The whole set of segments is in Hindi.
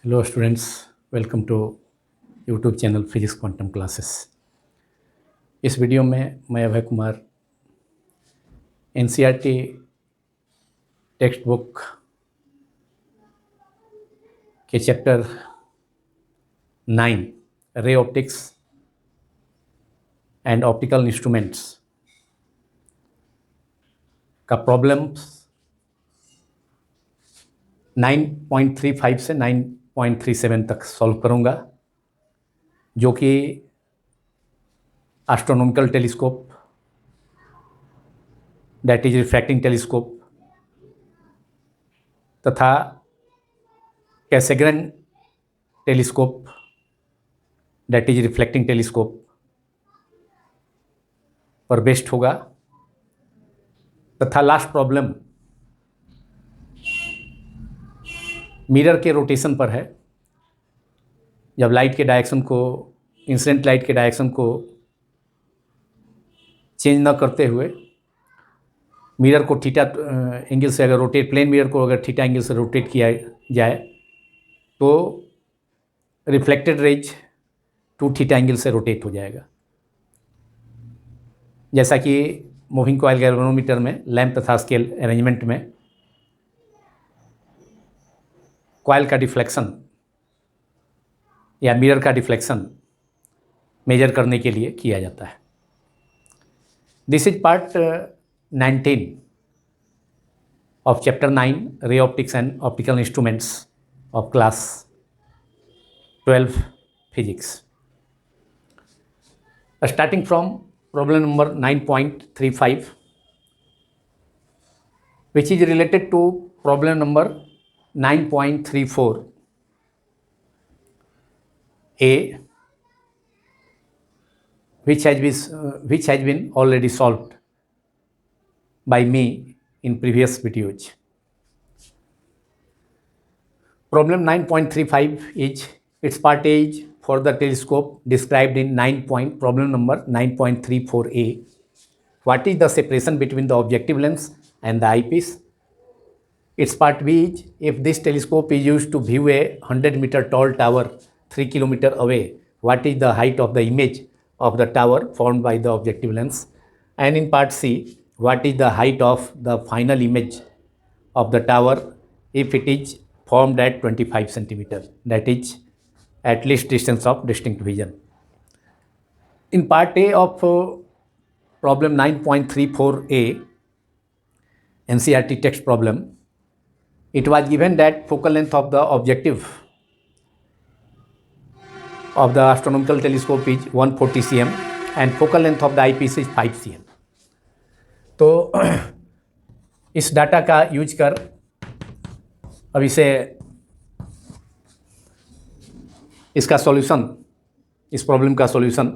Hello students, welcome to YouTube channel physics quantum classes. इस वीडियो में मैं Abhay Kumar NCERT text book के chapter 9 ray optics and optical instruments का प्रॉब्लम्स 9.35 से 9.37 तक सॉल्व करूंगा, जो कि astronomical telescope, that is refracting telescope, तथा Cassegrain telescope, that is reflecting telescope पर बेस्ड होगा। तथा लास्ट प्रॉब्लम मिरर के रोटेशन पर है। जब लाइट के डायरेक्शन को, इंसिडेंट लाइट के डायरेक्शन को चेंज न करते हुए मिरर को थीटा एंगल से अगर रोटेट, प्लेन मिरर को अगर थीटा एंगल से रोटेट किया जाए तो reflected rays two theta angle से रोटेट हो जाएगा। जैसा कि मूविंग कॉइल गैल्वेनोमीटर में लैंप तथा स्केल अरेंजमेंट में कॉइल का डिफ्लेक्शन या मिरर का डिफ्लेक्शन मेजर करने के लिए किया जाता है। This is part 19 of chapter 9 ray optics and optical instruments of class 12 physics. Starting from problem number 9.35, which is related to problem number 9.34 a, which has been already solved by me in previous videos. Problem 9.35 is, its part A is for the telescope described in problem number 9.34a. What is the separation between the objective lens and the eyepiece? Its part B is, if this telescope is used to view a 100-meter tall tower 3 km away, what is the height of the image of the tower formed by the objective lens? And in part C, what is the height of the final image of the tower if it is formed at 25 centimeters, that is at least distance of distinct vision. In part A of problem 9.34a NCERT text problem, it was given that focal length of the objective of the astronomical telescope is 140 cm and focal length of the eyepiece is 5 cm. तो इस डाटा का यूज कर अब इसका सॉल्यूशन, इस प्रॉब्लम का सॉल्यूशन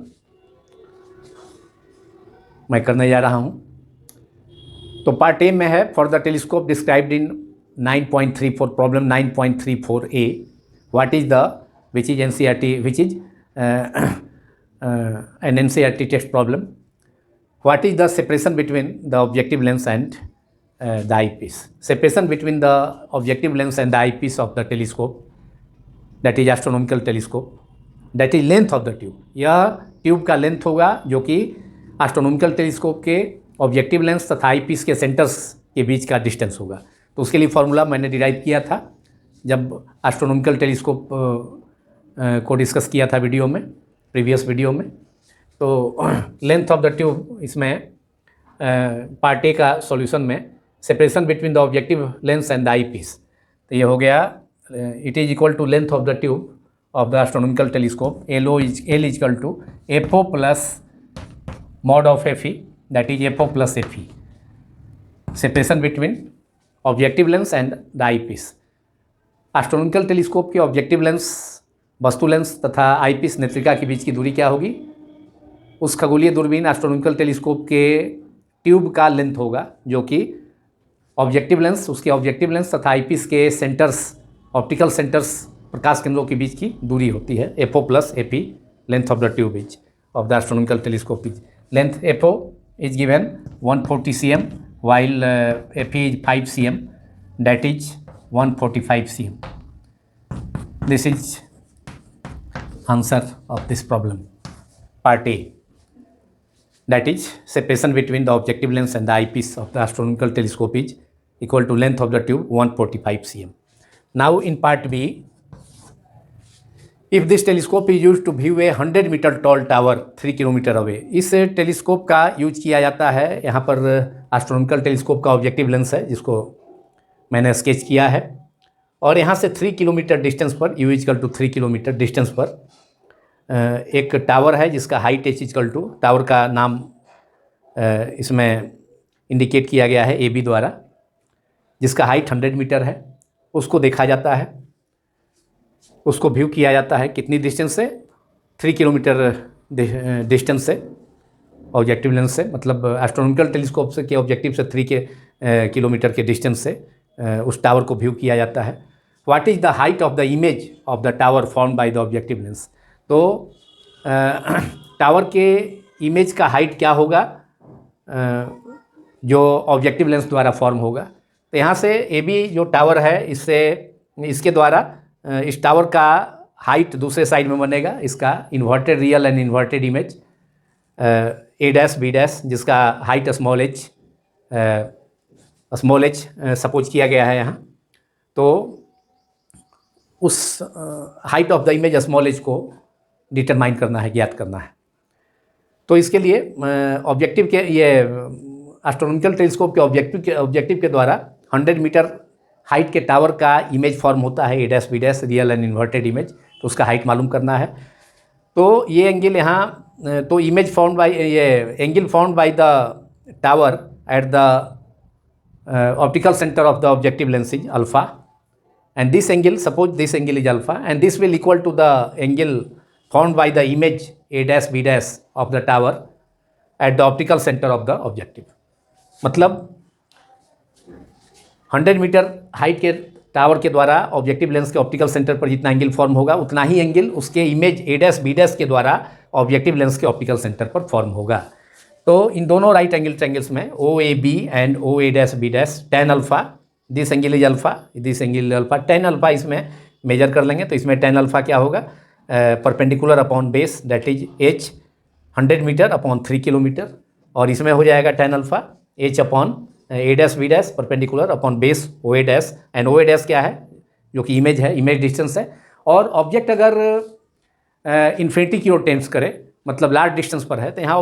मैं करने जा रहा हूं। तो पार्ट ए में है, for the telescope described in 9.34 problem 9.34a, what is the which is NCERT, which is an NCERT text problem. What is the separation between the objective lens and the eyepiece? Separation between the objective lens and the eyepiece of the telescope, that is astronomical telescope, that is length of the tube. यह ट्यूब का लेंथ होगा जो कि एस्ट्रोनॉमिकल टेलीस्कोप के ऑब्जेक्टिव लेंस तथा आईपीस के सेंटर्स के बीच का डिस्टेंस होगा। तो उसके लिए फॉर्मूला मैंने डिराइव किया था जब एस्ट्रोनॉमिकल टेलीस्कोप को डिस्कस किया था वीडियो में, प्रीवियस वीडियो में। तो लेंथ ऑफ द ट्यूब इसमें पार्ट ए का सॉल्यूशन में separation between the objective lens and the eyepiece, तो ये हो गया it is equal to length of the tube of the astronomical telescope L is equal to FO plus mod of F E, that is FO plus F E, separation between objective lens and the eyepiece. Astronomical telescope के ऑब्जेक्टिव लेंस, वस्तु लेंस तथा आई पीस नेत्रिका के बीच की दूरी क्या होगी? उस खगोलीय दूरबीन एस्ट्रोनॉमिकल टेलीस्कोप के ट्यूब का लेंथ होगा जो कि ऑब्जेक्टिव लेंस, उसके ऑब्जेक्टिव लेंस तथा आईपीस के सेंटर्स, ऑप्टिकल सेंटर्स, प्रकाश केंद्रों के बीच की दूरी होती है। FO plus AP, length of the tube is of the astronomical telescope is, length FO is given 140 cm while AP is 5 cm, that is 145 cm. This is answer of this problem. Part A. That is, separation between the objective lens and the eyepiece of the astronomical telescope is equal to length of the tube 145 cm. Now in part B, if this telescope is used to view a 100 meter tall tower 3 kilometre away, इस टेलीस्कोप का यूज किया जाता है। यहाँ पर एस्ट्रोनॉमिकल टेलीस्कोप का ऑब्जेक्टिव लेंस है जिसको मैंने स्केच किया है, और यहाँ से 3 किलोमीटर डिस्टेंस पर, U is equal to 3 kilometre distance पर एक टावर है जिसका height H is equal to, tower का नाम इसमें इंडिकेट किया गया है AB द्वारा, जिसका हाइट 100 मीटर है। उसको देखा जाता है, उसको व्यू किया जाता है कितनी डिस्टेंस से, 3 किलोमीटर डिस्टेंस से ऑब्जेक्टिव लेंस से, मतलब एस्ट्रोनॉमिकल टेलीस्कोप से के ऑब्जेक्टिव से 3 किलोमीटर के डिस्टेंस से उस टावर को व्यू किया जाता है। What is the height of the image of the tower formed by the objective lens. तो टावर के इमेज का हाइट क्या होगा जो ऑब्जेक्टिव लेंस द्वारा फॉर्म होगा। तो यहाँ से AB जो टावर है, इसके द्वारा इस टावर का हाइट दूसरे साइड में बनेगा, इसका inverted real and inverted image A', B', जिसका हाइट स्मॉल एच सपोज किया गया है यहाँ। तो उस height of the image small H को डिटरमाइन करना है, ज्ञात करना है। तो इसके लिए ऑब्जेक्टिव के, ये एस्ट्रोनॉमिकल टेलीस्कोप के ऑब्जेक्टिव के द्वारा 100 मीटर हाइट के टावर का इमेज फॉर्म होता है, A', B', real and inverted image. तो उसका हाइट मालूम करना है। तो ये एंगल यहाँ, तो इमेज फाउंड बाय, ये angle found by the tower at the optical centre of the objective lens is alpha, and this angle, suppose this angle is alpha, and this will equal to the angle found by the image A', B' of the tower at the optical centre of the objective. मतलब 100 मीटर हाइट के टावर के द्वारा ऑब्जेक्टिव लेंस के ऑप्टिकल सेंटर पर जितना एंगल फॉर्म होगा, उतना ही एंगल उसके इमेज A', B' के द्वारा ऑब्जेक्टिव लेंस के ऑप्टिकल सेंटर पर फॉर्म होगा। तो इन दोनों राइट एंगल ट्रायंगल्स में OAB and OA', B', tan alpha, this angle is alpha, this angle is alpha, tan alpha इसमें मेजर कर लेंगे। तो इसमें tan अल्फा क्या होगा, perpendicular upon base, that is H 100 metre upon 3 kilometre, और इसमें हो जाएगा tan alpha H upon A', B' perpendicular upon base OA', and OA' क्या है, जो कि इमेज है, इमेज डिस्टेंस है। और ऑब्जेक्ट अगर इन्फिनिटी की ओर टेंड्स करे, मतलब लार्ज डिस्टेंस पर है, तो यहाँ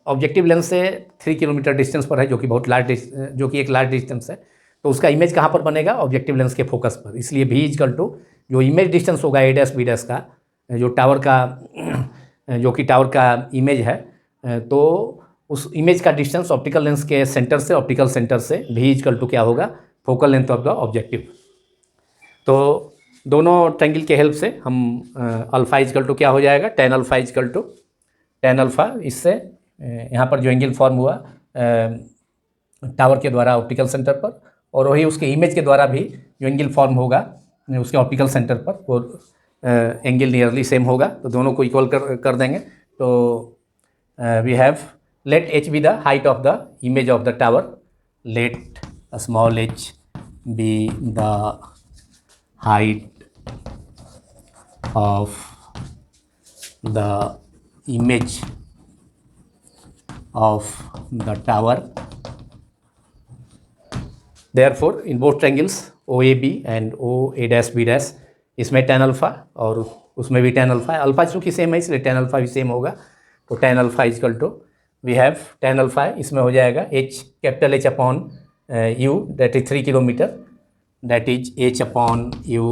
ऑब्जेक्टिव लेंस से 3 किलोमीटर डिस्टेंस पर है, जो कि बहुत जो कि एक लार्ज डिस्टेंस है। तो उसका इमेज कहाँ पर बनेगा, ऑब्जेक्टिव लेंस के फोकस पर। इसलिए V इजकल टू जो इमेज डिस्टेंस होगा A', B' का, जो टावर का, जो कि टावर का इमेज है, तो उस इमेज का डिस्टेंस ऑप्टिकल लेंस के सेंटर से, ऑप्टिकल सेंटर से V इजकल टू क्या होगा, focal length of the objective. तो दोनों ट्रायंगल के हेल्प से हम अल्फा इजकल टू क्या हो जाएगा, tan alpha is equal to tan alpha, इससे यहाँ पर जो एंगल फॉर्म हुआ टावर के द्वारा ऑप्टिकल सेंटर पर, और वही उसके इमेज के द्वारा भी जो एंगल फॉर्म होगा उसके ऑप्टिकल सेंटर पर, वो एंगल नियरली सेम होगा। तो दोनों को इक्वल कर देंगे। तो we have let H be the height of the image of the tower, let a small h be the height of the image of the tower. Therefore in both triangles OAB and OA', B', इसमें tan अल्फा और उसमें भी tan अल्फा है, अल्फा चूँकि सेम है इसलिए tan अल्फा भी सेम होगा। तो tan alpha is equal to we have tan alpha, इसमें हो जाएगा H, capital H upon U, that is 3 kilometre, that is H upon U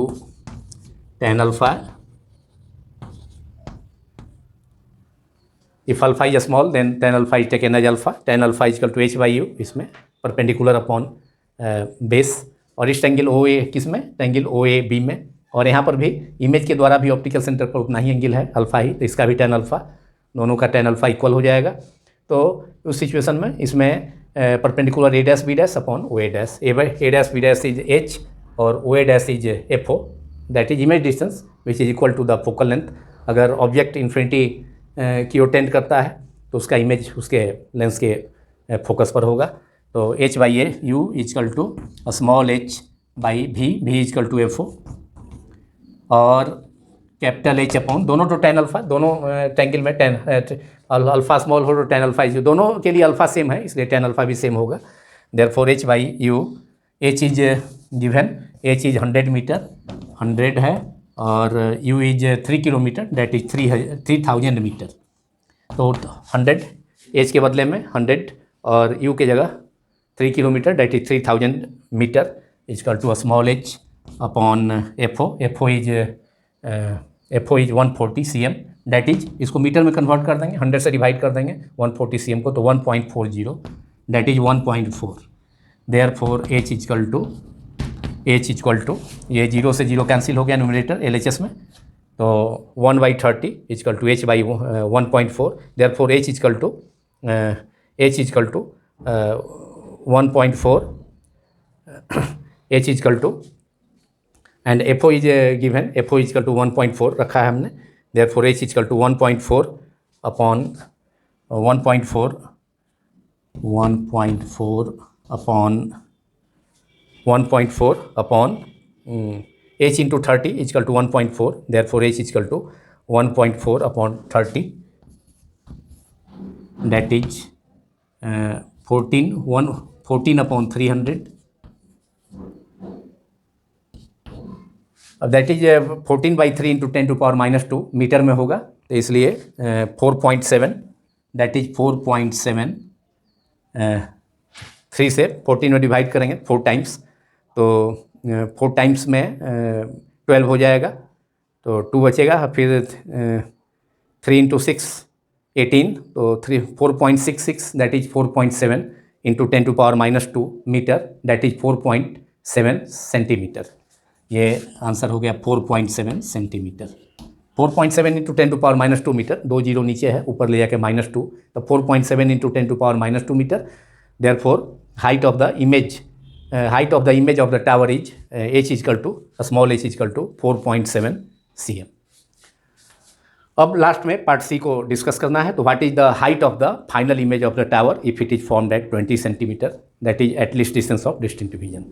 tan अल्फा। If alpha is small then tan alpha is taken as alpha, tan alpha is equal to H by U, इसमें परपेंडिकुलर अपॉन बेस, और इस ट्रायंगल OA किसमें, ट्रायंगल OAB में, और यहाँ पर भी इमेज के द्वारा भी ऑप्टिकल सेंटर पर उतना ही एंगल है अल्फा ही, तो इसका भी tan अल्फा, दोनों का tan अल्फा इक्वल हो जाएगा। तो उस सिचुएशन में इसमें perpendicular A', B' upon OA', A', B' is H और OA' is FO, that is image distance which is equal to the focal length. अगर ऑब्जेक्ट इन्फिनिटी की ओर टेंड करता है तो उसका इमेज उसके लेंस के फोकस पर होगा। तो H by A U is equal to small h by V is equal to FO, और कैपिटल एच अपॉन दोनों तो टेन अल्फा, दोनों ट्रायंगल में टेन अल्फा स्मॉल हो तो टेन अल्फा इज, दोनों के लिए अल्फा सेम है इसलिए टेन अल्फा भी सेम होगा। Therefore H by U, H is given, H is 100 metre, 100 है, और U is 3 kilometre, that is 3000 metre. तो 100 एच के बदले में 100 और यू के जगह 3 kilometre, that is 3000 metre is equal to small H upon F O. F O is 140 cm, that is, इसको मीटर में कन्वर्ट कर देंगे, 100 से डिवाइड कर देंगे 140 cm को, तो 1.40, that is 1.4। Therefore H is equal to ये 0 से 0 कैंसिल हो गया न्यूमरेटर LHS में, तो 1/30 is equal to H by 1.4। Therefore H is equal to 1.4, H is equal to, and F O is given, F O is equal to 1.4 रखा है हमने। Therefore H is equal to 1.4 upon 1.4 upon H into 30 is equal to 1.4। Therefore H is equal to 1.4 upon 30, that is 14 upon 300। अब दैट इज 14/3 इंटू 10⁻⁻² मीटर में होगा, तो इसलिए 4.7, दैट इज 4.7, 3 से 14 में डिवाइड करेंगे 4 टाइम्स, तो 4 टाइम्स में 12 हो जाएगा, तो 2 बचेगा, फिर 3 इंटू 6 18, तो 4.66, that is 4.7 into 10⁻⁻² metre, that is 4.7 centimetre. ये आंसर हो गया 4.7 सेंटीमीटर। 4.7 इंटू 10⁻⁻² मीटर, 2 जीरो नीचे है, ऊपर ले जाके -2, तो 4.7 into 10⁻⁻² metre. Therefore height of the image of the tower is h is equal to small h is equal to 4.7 cm। अब लास्ट में पार्ट सी को डिस्कस करना है। तो what is the height of the final image of the tower if it is formed at 20 centimetre, that is at least distance of distinct vision.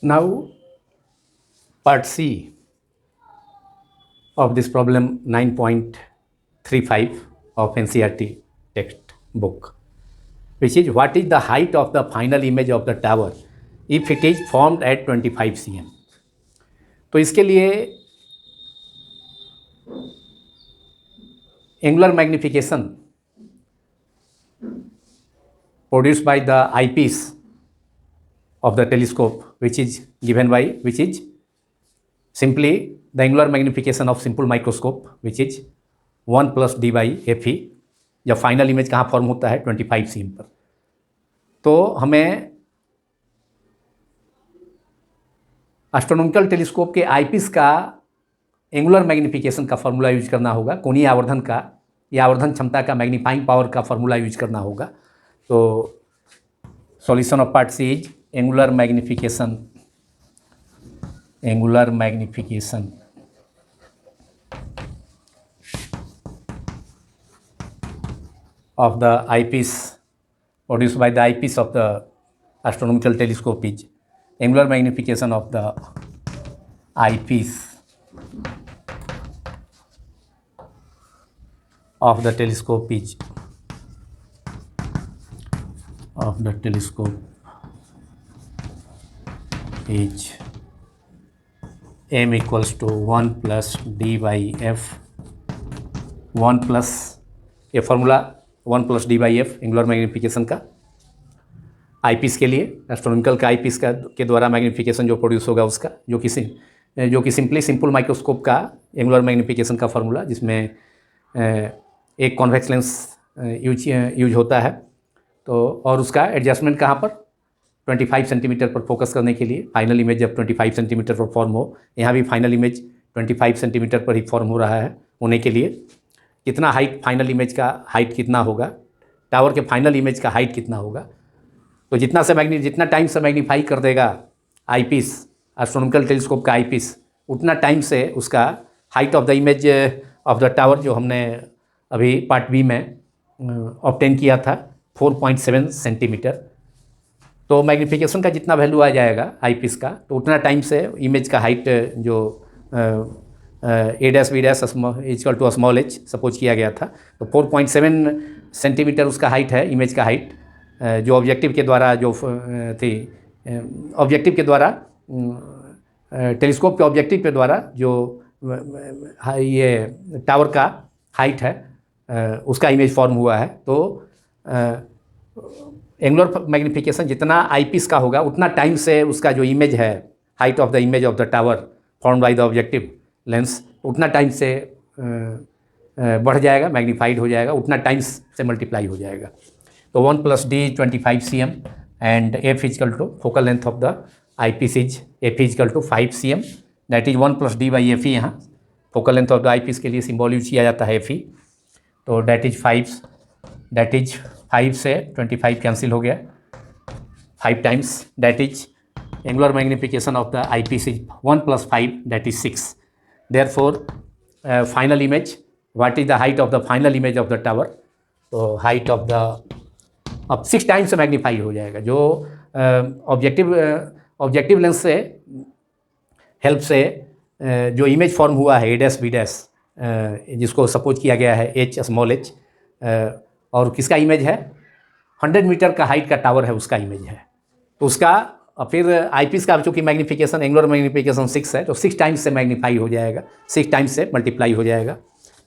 Now, part C of this problem 9.35 of NCERT textbook, which is what is the height of the final image of the tower if it is formed at 25 cm। तो इसके लिए angular magnification produced by the eyepiece of the telescope, which is simply the angular magnification of simple microscope, which is 1 + d/fe। जब फाइनल इमेज कहाँ फॉर्म होता है 25 cm पर, तो हमें एस्ट्रोनॉमिकल टेलीस्कोप के आईपीस का एंगुलर मैग्निफिकेशन का फॉर्मूला यूज करना होगा, कोणीय आवर्धन का या आवर्धन क्षमता का मैग्नीफाइंग पावर का फॉर्मूला यूज करना होगा। तो solution of part C is angular magnification of the eyepiece produced by the eyepiece of the astronomical telescope is angular magnification of the eyepiece of the telescope is m equals to 1 + d/f, 1 plus ये फार्मूला 1 + d/f एंगुलर मैग्निफिकेशन का आईपीस के लिए, एस्ट्रोनॉमिकल का आईपीस का के द्वारा मैग्निफिकेशन जो प्रोड्यूस होगा उसका, जो कि सिंपल माइक्रोस्कोप का एंगुलर मैग्निफिकेशन का फार्मूला, जिसमें एक कॉन्वेक्स लेंस यूज होता है। तो और उसका एडजस्टमेंट कहाँ पर 25 सेंटीमीटर पर फोकस करने के लिए, फाइनल इमेज जब 25 सेंटीमीटर पर फॉर्म हो, यहाँ भी फाइनल इमेज 25 सेंटीमीटर पर ही फॉर्म हो रहा है, होने के लिए कितना हाइट, फाइनल इमेज का हाइट कितना होगा, टावर के फाइनल इमेज का हाइट कितना होगा, तो जितना टाइम से मैग्नीफाई कर देगा आईपीस, एस्ट्रोनॉमिकल टेलीस्कोप का आईपीस, उतना टाइम से उसका height of the image of the tower जो हमने अभी पार्ट बी में ऑब्टेन किया था 4.7 सेंटीमीटर। तो मैग्नीफिकेशन का जितना वैल्यू आ जाएगा आई पीस का, तो उतना टाइम से इमेज का हाइट जो A dash B dash equal to small H suppose किया गया था, तो 4.7 सेंटीमीटर उसका हाइट है, इमेज का हाइट, जो ऑब्जेक्टिव के द्वारा जो थी, ऑब्जेक्टिव के द्वारा टेलीस्कोप के ऑब्जेक्टिव के द्वारा जो ये टावर का हाइट है उसका इमेज फॉर्म हुआ है। तो एंगुलर मैग्नीफिकेशन जितना आईपीस का होगा उतना टाइम से उसका जो इमेज है, height of the image of the tower form by the objective lens, उतना टाइम से बढ़ जाएगा, मैग्नीफाइड हो जाएगा, उतना टाइम से मल्टीप्लाई हो जाएगा। तो 1 + d 25 cm and f equal to focal length of the eyepiece is f equal to 5 cm, that is 1 + d/fe। यहाँ focal length of the eyepiece के लिए सिंबल यूज किया जाता है fe। तो दैट इज 5 से 25 कैंसिल हो गया, 5 times, that is angular magnification of the eyepiece is 1 + 5 that is 6। Therefore final image, what is the height of the final image of the tower? तो हाइट ऑफ द अब 6 टाइम्स से मैग्नीफाई हो जाएगा। जो ऑब्जेक्टिव लेंस से हेल्प से जो इमेज फॉर्म हुआ है ए डैश बी डैश, जिसको सपोज किया गया है एच स्मॉल एच, और किसका इमेज है? 100 मीटर का हाइट का टावर है, उसका इमेज है। तो उसका फिर आईपीस का चूँकि मैग्नीफिकेशन एंगुलर मैग्नीफिकेशन 6 है, तो 6 टाइम्स से मैग्नीफाई हो जाएगा, 6 टाइम्स से मल्टीप्लाई हो जाएगा।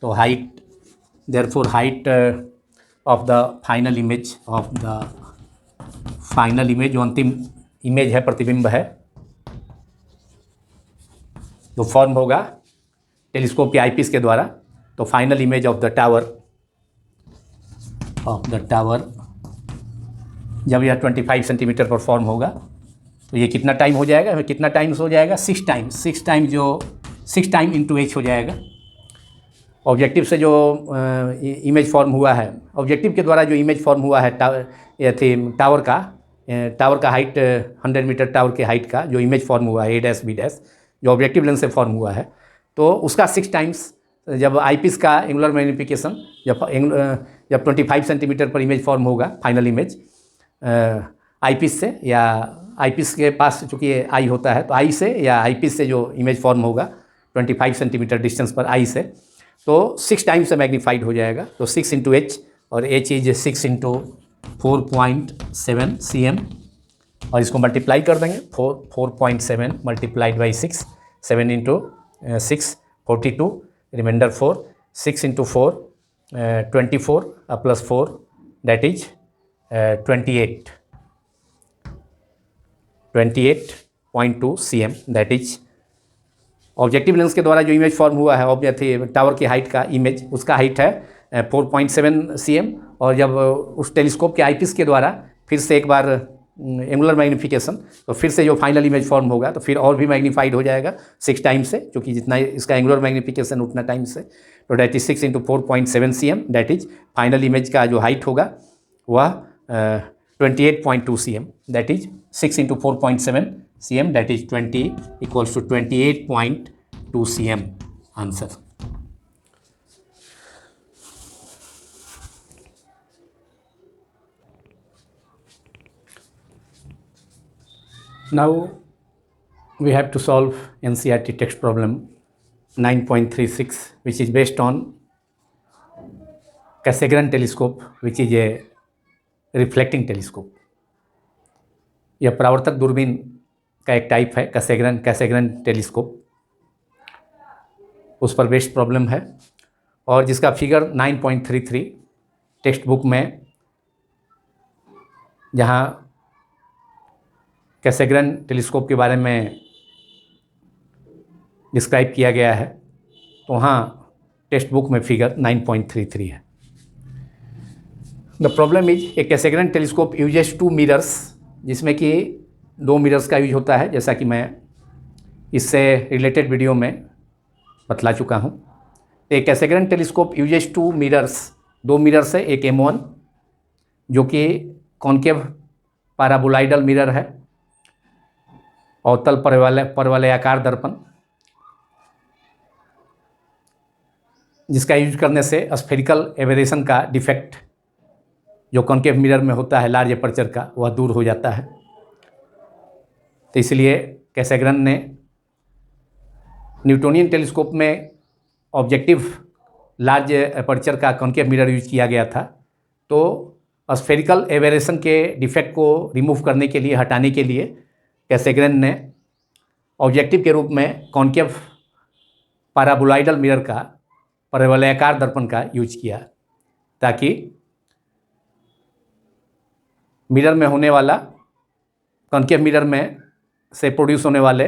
तो height, therefore height of the final image जो अंतिम इमेज है, प्रतिबिंब है, जो फॉर्म होगा टेलीस्कोप के आईपीस के द्वारा, तो final image of the tower जब यह 25 सेंटीमीटर पर फॉर्म होगा, तो ये कितना टाइम हो जाएगा? कितना टाइम्स हो जाएगा? 6 टाइम, जो 6 टाइम इंटू एच हो जाएगा। ऑब्जेक्टिव से जो इमेज फॉर्म हुआ है, ऑब्जेक्टिव के द्वारा जो इमेज फॉर्म हुआ है टावर का हाइट 100 मीटर टावर के हाइट का जो इमेज फॉर्म हुआ है ए डैश बी डैश, जो ऑब्जेक्टिव लेंस से फॉर्म हुआ है, तो उसका 6 टाइम्स जब आईपीस का एंगुलर मैग्नीफिकेशन जब 25 सेंटीमीटर पर इमेज फॉर्म होगा, फाइनल इमेज आईपीस से, या आईपीस के पास चूँकि आई होता है, तो आई से या आईपीस से जो इमेज फॉर्म होगा 25 सेंटीमीटर डिस्टेंस पर आई से, तो 6 टाइम्स से मैग्नीफाइड हो जाएगा। तो 6 इंटू एच, और एच इज 6 इंटू 4.7 cm, और इसको मल्टीप्लाई कर देंगे, 4.7 multiplied by 6, 7 into 6 42, reminder 4, 6 into 4 24 plus 4 that is 28.2 cm, that is objective lens के द्वारा जो इमेज फॉर्म हुआ है ऑब्जेक्टिव टावर की हाइट का इमेज, उसका हाइट है 4.7 cm, और जब उस टेलीस्कोप के आईपीस के द्वारा फिर से एक बार एंगुलर मैग्नीफिकेशन, तो फिर से जो फाइनल इमेज फॉर्म होगा, तो फिर और भी मैग्नीफाइड हो जाएगा 6 टाइम से, क्योंकि जितना इसका एंगुलर मैग्नीफिकेशन उतना टाइम से। तो that is 6 into 4.7 cm, that is final image का जो हाइट होगा वह 28.2 cm, that is 6 into 4.7 cm, that is 20 equals to 28.2 cm answer. Now we have to solve NCERT text problem 9.36, which is based on Cassegrain telescope, which is a reflecting telescope. यह परावर्तक दूरबीन का एक टाइप है, कैसेग्रेन टेलीस्कोप, उस पर बेस्ड प्रॉब्लम है, और जिसका फिगर 9.33 टेक्स्ट बुक में, जहाँ कैसेग्रेन टेलीस्कोप के बारे में डिस्क्राइब किया गया है, तो वहाँ टेक्स्ट बुक में फिगर 9.33 है। The problem is a Cassegrain telescope uses 2 mirrors, जिसमें कि 2 मिरर्स का यूज होता है, जैसा कि मैं इससे रिलेटेड वीडियो में बतला चुका हूँ। एक कैसेग्रेन टेलीस्कोप यूजेस 2 मिरर्स, 2 मिरर्स है, एक M1 जो कि कॉन्केव पैराबोलाइडल मिरर है, अवतल परवलयाकार दर्पण, जिसका यूज करने से स्फेरिकल एबरेशन का डिफेक्ट जो कॉन्केव मिरर में होता है लार्ज एपर्चर का, वह दूर हो जाता है। तो इसलिए कैसेग्रन ने न्यूटोनियन टेलीस्कोप में ऑब्जेक्टिव लार्ज अपर्चर का कॉन्केव मिरर यूज किया गया था। तो स्फेरिकल एवेरेशन के डिफेक्ट को रिमूव करने के लिए, हटाने के लिए कैसेग्रन ने ऑब्जेक्टिव के रूप में कॉन्केव पैराबोलॉइडल मिरर का, परवलयाकार दर्पण का यूज किया, ताकि मिरर में होने वाला, कॉन्केव मिरर में से प्रोड्यूस होने वाले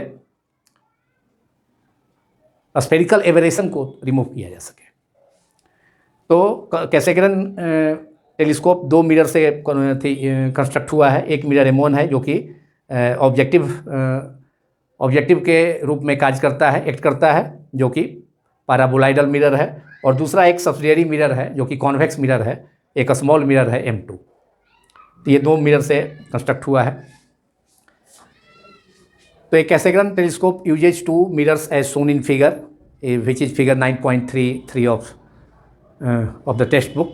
स्फेरिकल एवेरेशन को रिमूव किया जा सके। तो कैसेग्रन टेलीस्कोप 2 मिरर से कंस्ट्रक्ट हुआ है। एक मिरर M1 है जो कि ऑब्जेक्टिव के रूप में कार्य करता है, एक्ट करता है, जो कि पैराबोलॉइडल मिरर है, और दूसरा एक सब्सिडियरी मिरर है जो कि कॉन्वेक्स मिरर है, एक स्मॉल मिरर है M2। तो ये 2 मिरर से कंस्ट्रक्ट हुआ है। तो एक कैसेग्रन telescope uses 2 mirrors as shown in figure, which is figure 9.33 of the textbook,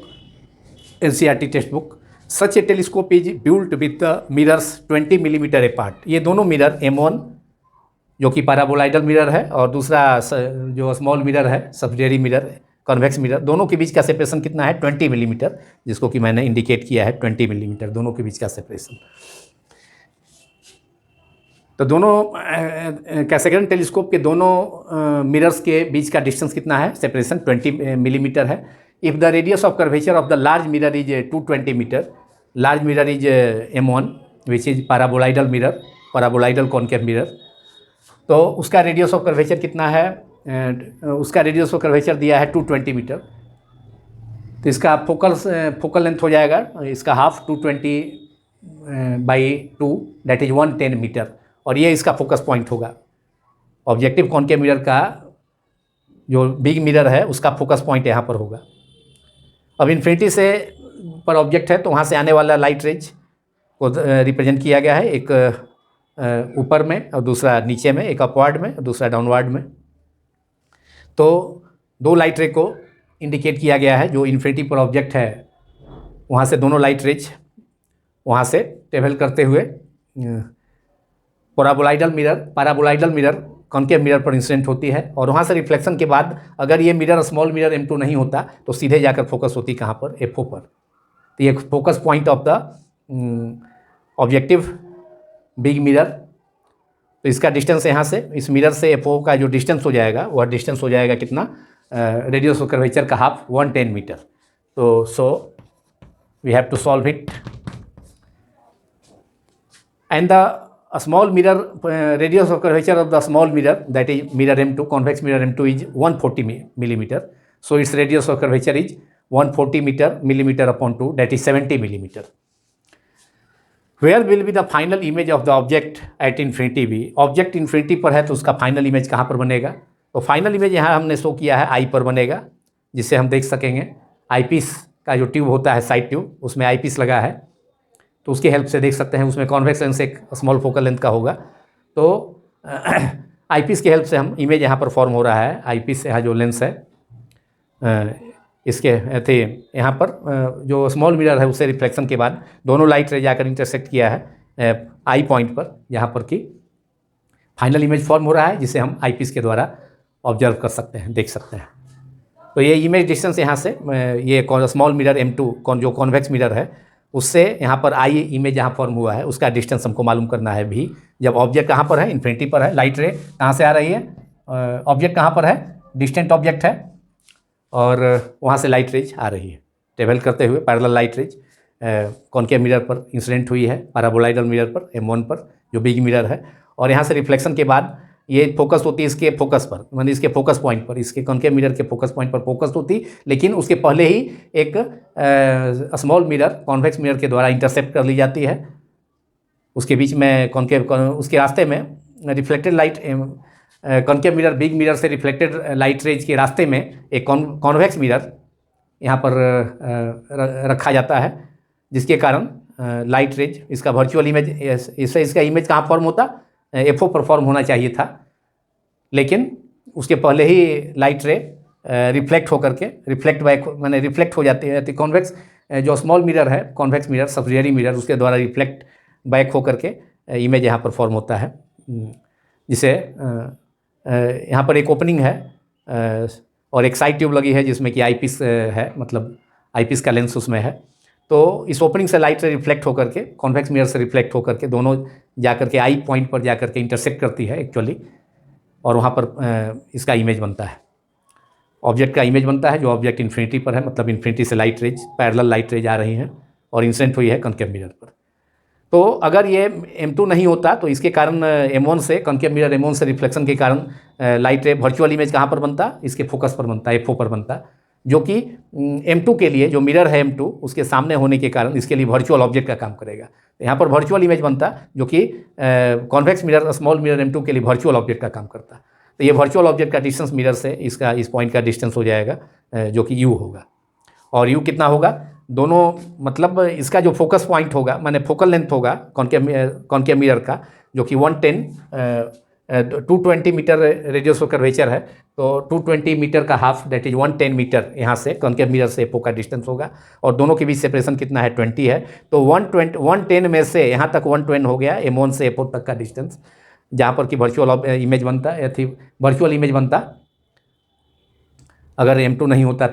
NCERT textbook. Such a telescope is built with the mirrors 20 millimeter apart. ये दोनों मिरर M1 जो कि पैराबोलॉइडल मिरर है, और दूसरा जो स्मॉल मिरर है, सब्सिडियरी मिरर, कॉन्वेक्स मिरर, दोनों के बीच का सेपरेशन कितना है? 20 मिलीमीटर, जिसको कि मैंने इंडिकेट किया है 20 मिलीमीटर, दोनों के बीच का सेपरेशन। तो दोनों कैसेग्रन टेलीस्कोप के दोनों मिरर्स के बीच का डिस्टेंस कितना है? सेपरेशन 20 मिलीमीटर है। If the radius of curvature of the large mirror is 220 metre, large mirror is M1 which is paraboloidal mirror, paraboloidal concave mirror, तो उसका रेडियस ऑफ कर्वेचर कितना है? उसका रेडियस ऑफ कर्वेचर दिया है 220 मीटर। तो इसका फोकल लेंथ हो जाएगा, इसका हाफ 220/2 दैट इज 110 मीटर, और ये इसका फोकस पॉइंट होगा। ऑब्जेक्टिव कॉन्केव मिरर का जो बिग मिरर है उसका फोकस पॉइंट यहाँ पर होगा। अब इन्फिनिटी से पर ऑब्जेक्ट है, तो वहाँ से आने वाला लाइट रेज को रिप्रेजेंट किया गया है, एक ऊपर में और दूसरा नीचे में, एक अपवर्ड में और दूसरा डाउनवर्ड में। तो 2 लाइट रे को इंडिकेट किया गया है। जो इन्फिनिटी पर ऑब्जेक्ट है वहाँ से दोनों लाइट रेज वहाँ से ट्रेवल करते हुए पैराबोलॉइडल मिरर कॉन्केव मिरर पर इंसिडेंट होती है, और वहाँ से रिफ्लेक्शन के बाद अगर ये मिरर स्मॉल मिरर M2 नहीं होता तो सीधे जाकर फोकस होती कहाँ पर? FO पर। तो ये focus point of the objective big mirror. तो इसका डिस्टेंस यहाँ से, इस मिरर से FO का जो डिस्टेंस हो जाएगा, वह डिस्टेंस हो जाएगा कितना? रेडियस ऑफ कर्वेचर का हाफ 110 मीटर। तो so we have to solve it, and the small mirror radius of curvature of the small mirror, that is mirror M2, convex mirror M2 is 140 millimeter. So its radius of curvature is 140 millimeter upon 2, that is 70 millimeter. Where will be the final image of the object at infinity be? Object infinity पर है तो उसका फाइनल इमेज कहाँ पर बनेगा? तो फाइनल इमेज यहाँ हमने शो किया है आई पर बनेगा, जिससे हम देख सकेंगे। आई पीस का जो ट्यूब होता है, साइड ट्यूब, उसमें आई पीस लगा है, तो उसकी हेल्प से देख सकते हैं। उसमें कॉन्वेक्स लेंस एक स्मॉल फोकल लेंथ का होगा। तो आईपीस की हेल्प से हम इमेज यहाँ पर फॉर्म हो रहा है। आईपीस यहाँ जो लेंस है इसके थे, यहाँ पर जो स्मॉल मिरर है उससे रिफ्लेक्शन के बाद दोनों लाइट रे जाकर इंटरसेक्ट किया है आई पॉइंट पर, यहाँ पर की फाइनल इमेज फॉर्म हो रहा है, जिसे हम आईपीस के द्वारा ऑब्जर्व कर सकते हैं, देख सकते हैं। तो ये इमेज डिस्टेंस यहाँ से, ये स्मॉल मिरर M2 जो कॉन्वेक्स मिरर है उससे यहाँ पर आई इमेज जहाँ फॉर्म हुआ है उसका डिस्टेंस हमको मालूम करना है भी। जब ऑब्जेक्ट कहाँ पर है? इन्फिनिटी पर है। लाइट रे कहाँ से आ रही है? ऑब्जेक्ट कहाँ पर है? डिस्टेंट ऑब्जेक्ट है, और वहाँ से लाइट रेज आ रही है ट्रेवल करते हुए। Parallel light raise concave mirror पर इंसिडेंट हुई है, पैराबोलॉइडल मिरर पर M1 पर जो बिग मिरर है, और यहाँ से रिफ्लेक्शन के बाद ये फोकस होती है इसके फोकस पर, मतलब इसके फोकस पॉइंट पर, इसके कॉन्केव मिरर के फोकस पॉइंट पर फोकस होती, लेकिन उसके पहले ही एक स्मॉल मिरर कॉन्वेक्स मिरर के द्वारा इंटरसेप्ट कर ली जाती है। उसके बीच में उसके रास्ते में reflected light, concave mirror big mirror से रिफ्लेक्टेड लाइट रेज के रास्ते में एक कॉन्वेक्स मिरर यहाँ पर रखा जाता है, जिसके कारण लाइट रेज, इसका वर्चुअल इमेज, इससे इसका इमेज कहाँ फॉर्म होता? FO पर फॉर्म होना चाहिए था, लेकिन उसके पहले ही लाइट रे रिफ्लेक्ट होकर के रिफ्लेक्ट हो जाती है। तो कॉन्वेक्स जो स्मॉल मिरर है, कॉन्वेक्स मिरर, सब्सिडियरी मिरर, उसके द्वारा रिफ्लेक्ट बैक होकर के इमेज यहाँ पर फॉर्म होता है। जिसे यहाँ पर एक ओपनिंग है और एक साइड ट्यूब लगी है जिसमें कि आईपीस है, मतलब आईपीस का लेंस उसमें है। तो इस ओपनिंग से लाइट रिफ्लेक्ट होकर के, कॉन्वेक्स मिरर से रिफ्लेक्ट होकर के दोनों जाकर के आई पॉइंट पर जाकर के इंटरसेक्ट करती है एक्चुअली, और वहाँ पर इसका इमेज बनता है, ऑब्जेक्ट का इमेज बनता है। जो ऑब्जेक्ट इन्फिनिटी पर है, मतलब इन्फिनिटी से light rays, parallel light rays आ रही हैं और इंसिडेंट हुई है कॉन्केव मिरर पर। तो अगर ये M2 नहीं होता तो इसके कारण M1 से, कॉन्केव मिरर M1 से रिफ्लेक्शन के कारण लाइट रे वर्चुअल इमेज कहाँ पर बनता, इसके फोकस पर बनता, FO पर बनता, जो कि M2 के लिए, जो मिरर है M2 उसके सामने होने के कारण इसके लिए वर्चुअल ऑब्जेक्ट का काम करेगा। तो यहाँ पर वर्चुअल इमेज बनता, जो कि convex mirror, small mirror M2 के लिए वर्चुअल ऑब्जेक्ट का काम करता। तो ये वर्चुअल ऑब्जेक्ट का डिस्टेंस मिरर से इसका, इस पॉइंट का डिस्टेंस हो जाएगा जो कि U होगा। और U कितना होगा, दोनों, मतलब इसका जो फोकस पॉइंट होगा, माने फोकल लेंथ होगा कॉन्केव मिरर का, जो कि 220 मीटर रेडियस ऑफ कर्वेचर है। तो 220 मीटर का हाफ, दैट इज 110 मीटर यहाँ से कॉन्केव मिरर से FO का डिस्टेंस होगा, और दोनों के बीच सेपरेशन कितना है, 20 है। तो 110 में से यहाँ तक 110 हो गया M1 से FO तक का डिस्टेंस, जहाँ पर कि वर्चुअल इमेज बनता, या थी वर्चुअल इमेज बनता अगर M2 नहीं होता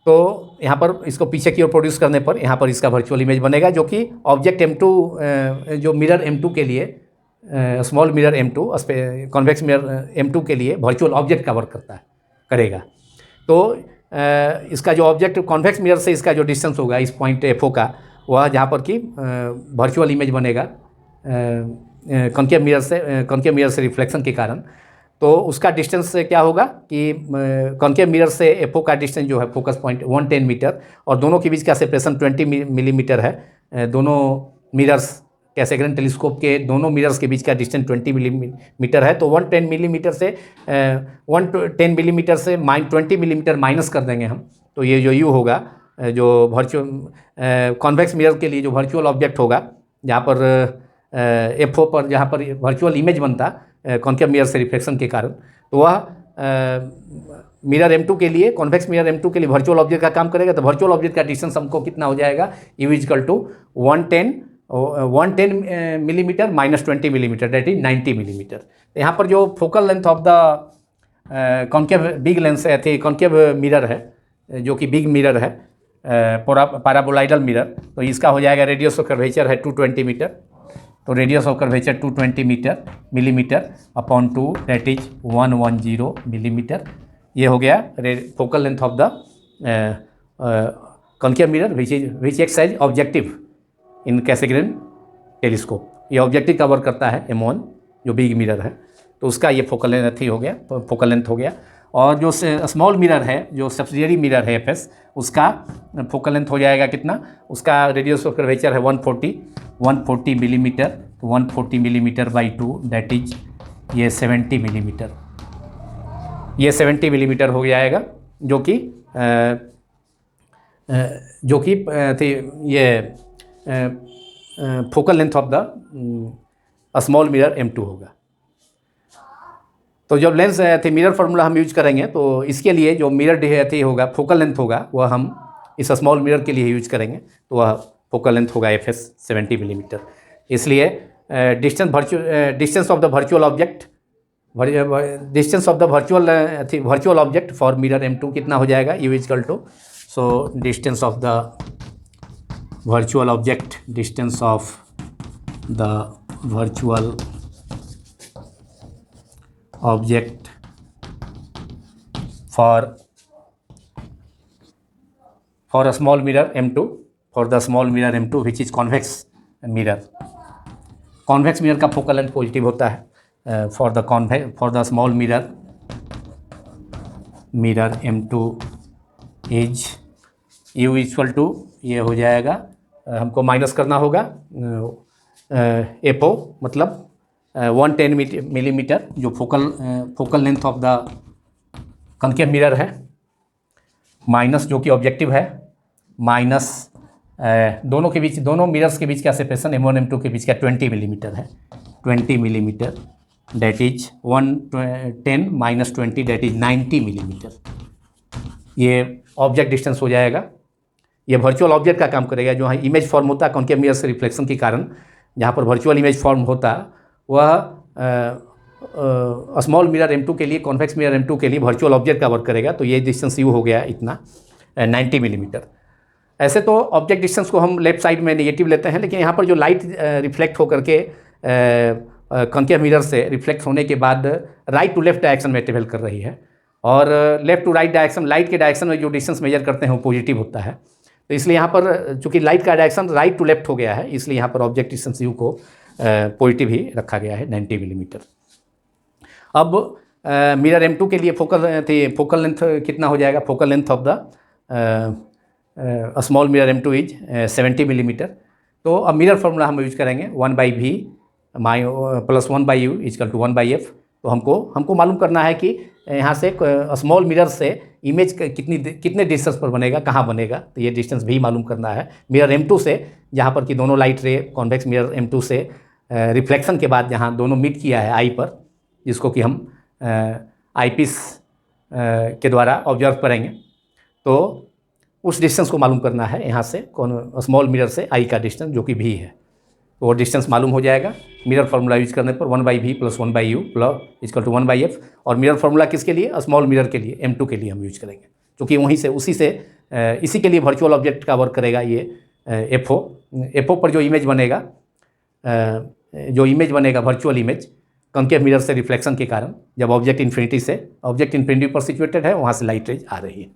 तो यहाँ पर इसको पीछे की ओर प्रोड्यूस करने पर यहाँ पर इसका वर्चुअल इमेज बनेगा, जो कि ऑब्जेक्ट M2, जो मिरर M2 के लिए, small mirror M2, convex mirror M2 के लिए वर्चुअल ऑब्जेक्ट का वर्क करेगा। तो इसका जो ऑब्जेक्ट कॉन्वेक्स मिरर से इसका जो डिस्टेंस होगा इस पॉइंट FO का, वह जहाँ पर कि वर्चुअल इमेज बनेगा कॉन्केव मिरर से रिफ्लेक्शन के कारण, तो उसका डिस्टेंस क्या होगा कि कॉन्केव मिरर से FO का डिस्टेंस जो है, फोकस पॉइंट 110 मीटर, और दोनों के बीच का सेपरेशन 20 मिलीमीटर है। दोनों मिरर्स, कैसेग्रेन टेलीस्कोप के दोनों मिरर्स के बीच का डिस्टेंस 20 मिलीमीटर है। तो 110 मिलीमीटर से 110 मिलीमीटर से 20 मिलीमीटर माइनस कर देंगे हम, तो ये जो U होगा, जो वर्चुअल कॉन्वेक्स मिरर के लिए जो वर्चुअल ऑब्जेक्ट होगा, जहाँ पर FO पर जहाँ पर वर्चुअल इमेज बनता कॉन्केव मिरर से रिफ्लेक्शन के कारण, तो वह मिरर M2 के लिए, कॉन्वेक्स मिरर M2 के लिए वर्चुअल ऑब्जेक्ट का काम करेगा। तो वर्चुअल ऑब्जेक्ट का डिस्टेंस हमको कितना हो जाएगा, U = 110 millimetre minus 20 millimetre, that is 90 millimetre. तो यहाँ पर जो focal length of the concave big lens है, कॉन्केव मिरर है, जो कि बिग मिरर है, पैराबोलाइडल मिरर, तो इसका हो जाएगा रेडियस ऑफ कर्वेचर है 220 मीटर। तो radius of curvature 220 millimetre upon 2, that is 110 millimetre. ये हो गया focal length of the concave mirror which acts as objective in Cassegrain telescope. ये ऑब्जेक्टिव कवर करता है M1 जो बिग मिरर है, तो उसका ये फोकल लेंथ हो गया, फोकल लेंथ हो गया। और जो स्मॉल मिरर है, जो सब्सिडियरी मिरर है FS, उसका फोकल लेंथ हो जाएगा कितना, उसका रेडियस ऑफ कर्वेचर है 140 मिलीमीटर। तो 140 मिलीमीटर बाई 2, दैट इज ये 70 मिलीमीटर, ये 70 मिलीमीटर हो जाएगा, जो कि ये focal length of the small mirror M2 होगा। तो जब लेंस मिरर फार्मूला हम यूज करेंगे, तो इसके लिए जो मिरर होगा, फोकल लेंथ होगा, वह हम इस स्मॉल मिरर के लिए यूज करेंगे, तो वह फोकल लेंथ होगा FS 70 मिलीमीटर। इसलिए distance of the virtual object, distance of the virtual object for mirror M2 कितना हो जाएगा, U = so distance of the virtual object, distance of the virtual object for a small mirror M2, for the small mirror M2 which is convex mirror. Convex mirror का फोकल लेंथ पॉजिटिव होता है for the small mirror M2 is U = ये हो जाएगा, हमको माइनस करना होगा FO, मतलब 110 मिलीमीटर जो focal length of the concave mirror है, माइनस जो कि ऑब्जेक्टिव है, माइनस दोनों मिरर्स के बीच का सेपरेशन M1 M2 के बीच का 20 मिलीमीटर है, 20 millimetre, that is 110 minus 20, that is 90 millimetre. ये ऑब्जेक्ट डिस्टेंस हो जाएगा। ये वर्चुअल ऑब्जेक्ट का काम करेगा, जो इमेज फॉर्म होता है कॉन्केव मिरर से रिफ्लेक्शन के कारण, जहाँ पर वर्चुअल इमेज फॉर्म होता वह स्मॉल मिरर M2 के लिए, कॉन्वेक्स मिरर M2 के लिए वर्चुअल ऑब्जेक्ट का वर्क करेगा, तो ये डिस्टेंस यू हो गया इतना 90 मिलीमीटर। ऐसे तो ऑब्जेक्ट डिस्टेंस को हम लेफ्ट साइड में नेगेटिव लेते हैं, लेकिन यहाँ पर जो लाइट रिफ्लेक्ट होकर के कॉन्केव मिरर से रिफ्लेक्ट होने के बाद राइट टू लेफ्ट डायरेक्शन में ट्रेवल कर रही है, और left to right direction, light के डायरेक्शन में जो डिस्टेंस मेजर करते हैं वो पॉजिटिव होता है। तो इसलिए यहाँ पर चूंकि लाइट का डायरेक्शन राइट टू लेफ्ट हो गया है, इसलिए यहाँ पर ऑब्जेक्ट डिस्टेंस यू को पॉजिटिव ही रखा गया है 90 मिलीमीटर। अब मिरर M2 के लिए फोकल लेंथ कितना हो जाएगा? Focal length of the small mirror M2 is 70 millimetre. तो अब मिरर फार्मूला हम यूज करेंगे 1/v plus 1/u is equal to 1/f। तो हमको मालूम करना है कि यहाँ से स्मॉल मिरर से इमेज कितने डिस्टेंस पर बनेगा, कहाँ बनेगा, तो ये डिस्टेंस भी मालूम करना है मिरर M2 से, जहाँ पर कि दोनों लाइट रे कॉन्वेक्स मिरर M2 से रिफ्लेक्शन के बाद जहाँ दोनों मीट किया है आई पर, जिसको कि हम आईपीस के द्वारा ऑब्जर्व करेंगे। तो उस डिस्टेंस को मालूम करना है यहाँ से स्मॉल मिरर से आई का डिस्टेंस, जो कि भी है। तो वो डिस्टेंस मालूम हो जाएगा मिरर फार्मूला यूज करने पर 1/v plus 1/u plus equal to 1/f। और मिरर फार्मूला किसके लिए? स्मॉल मिरर के लिए, M2 के लिए हम यूज करेंगे, क्योंकि वहीं से इसी के लिए वर्चुअल ऑब्जेक्ट का वर्क करेगा ये FO पर जो इमेज बनेगा वर्चुअल इमेज कॉन्केव मिरर से रिफ्लेक्शन के कारण, जब ऑब्जेक्ट इन्फिनिटी पर सिचुएटेड है, वहाँ से लाइट रेज आ रही है।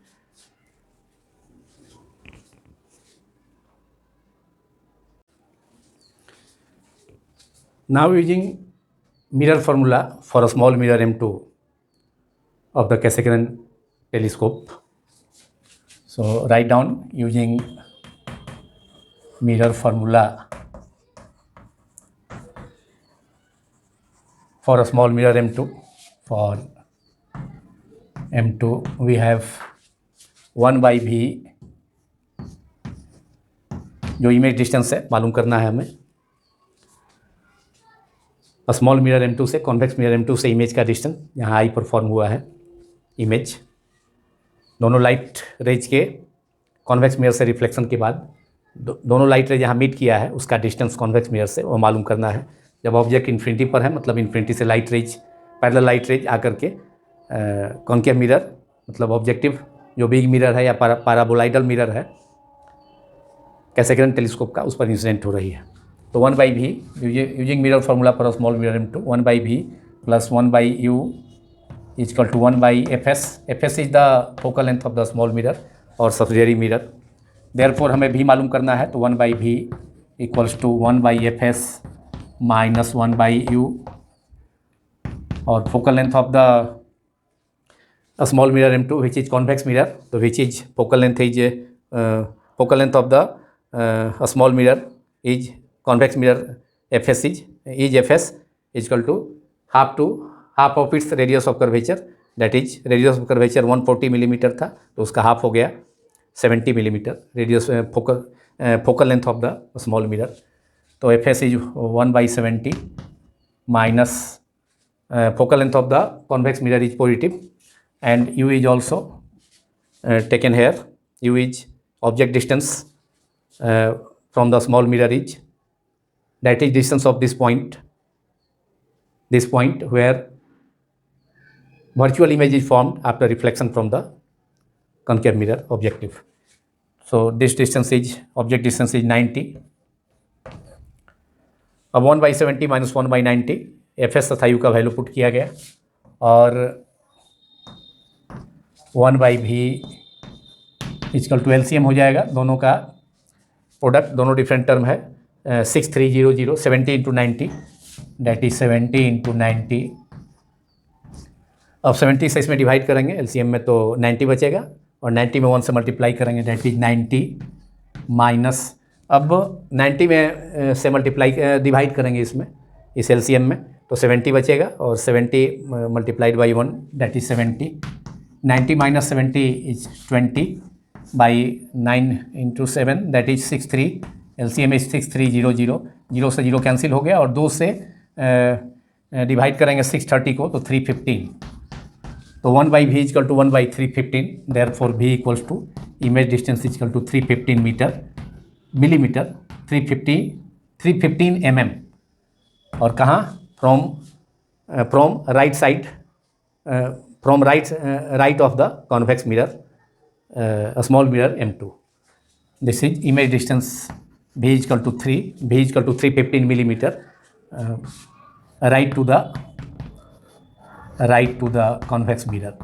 Now using mirror formula for a small mirror M2 of the Cassegrain telescope. So write down using mirror formula for a small mirror M2. For M2 we have 1/v, जो इमेज डिस्टेंस है मालूम करना है हमें। स्मॉल मिरर M2 से कॉन्वेक्स मिरर M2 से इमेज का डिस्टेंस यहाँ आई पर फॉर्म हुआ है इमेज, दोनों लाइट रेज के कॉन्वेक्स मिरर से रिफ्लेक्शन के बाद दोनों लाइट रेज यहाँ मीट किया है, उसका डिस्टेंस कॉन्वेक्स मिरर से वो मालूम करना है। जब ऑब्जेक्ट इन्फिनिटी पर है, मतलब इन्फिनिटी से light rays, parallel light raise आकर के कॉन्केव मिरर, मतलब ऑब्जेक्टिव जो बिग मिरर है या पैराबोलाइडल मिरर है कैसेग्रेन टेलीस्कोप का, उस पर इंसिडेंट हो रही है। तो 1/v using mirror formula for small mirror M2, 1/v plus 1/u is equal to 1/fs। fs is the focal length of the small mirror और सब्सिडियरी मिरर। देयरफॉर हमें भी मालूम करना है, तो 1/v equals to 1/fs minus 1/u, और focal length of the small mirror M2 which is convex mirror, तो which is focal length of the small mirror is convex mirror fs is fs equal to half of its radius of curvature, that is radius of curvature 140 millimetre था, तो उसका हाफ हो गया 70 millimetre radius focal length of the small mirror. तो fs is 1/70 minus focal length of the convex mirror is positive, and u is also taken here. u is object distance from the small mirror is, that is distance of this point where virtual image is formed after reflection from the concave mirror objective. So this object distance is 90. अब 1/70 माइनस 1/90 fs तथा u का वैल्यू पुट किया गया, और 1/v इजकल टू LCM हो जाएगा, दोनों का प्रोडक्ट, दोनों डिफरेंट टर्म है, 6300 70 इंटू 90, डेट इज 70 इंटू 90। अब 70 से इसमें डिवाइड करेंगे LCM में, तो 90 बचेगा, और 90 में 1 से मल्टीप्लाई करेंगे, डेट इज 90 माइनस, अब 90 में से डिवाइड करेंगे इसमें, इस LCM में, तो 70 बचेगा, और 70 multiplied by 1 that is 70। 90 minus 70 is 20 by 9 into 7 that is 63। LCM is 6300, 0 से 0 कैंसिल हो गया, और 2 से डिवाइड करेंगे 630 को, तो 315। तो 1/v is equal to 1/315, therefore v equals to image distance is equal to 315 millimetre, 315 mm, और कहाँ? From from right side, from right of the convex mirror, a small mirror M2. This is image distance V is equal to 3, V is equal to 315 millimeter, right to the convex mirror.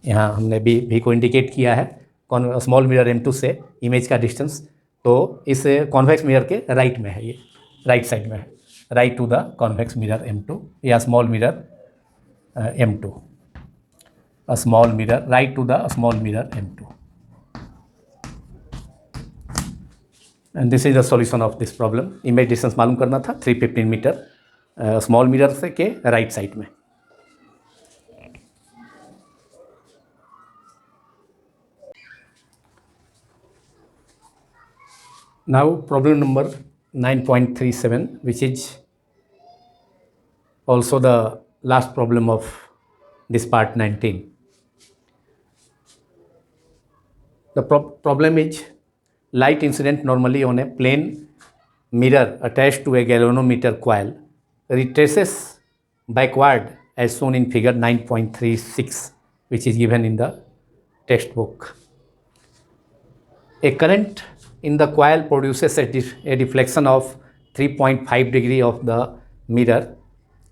यहाँ हमने भी को इंडिकेट किया है स्मॉल मिरर M2 से इमेज का डिस्टेंस, तो इस कॉन्वेक्स मिरर के राइट में है, ये राइट साइड में है, right to the convex mirror M2 या small mirror M2, a small mirror right to the small mirror M2. And this is the solution of this problem. Image distance मालूम करना था 315 मीटर स्मॉल मिरर से के राइट साइड में. Now problem number 9.37, which is also the last problem of this part 19. The problem is light incident normally on a plane mirror attached to a galvanometer coil retraces backward as shown in figure 9.36, which is given in the textbook. A current in the coil produces a deflection of 3.5 degree of the mirror.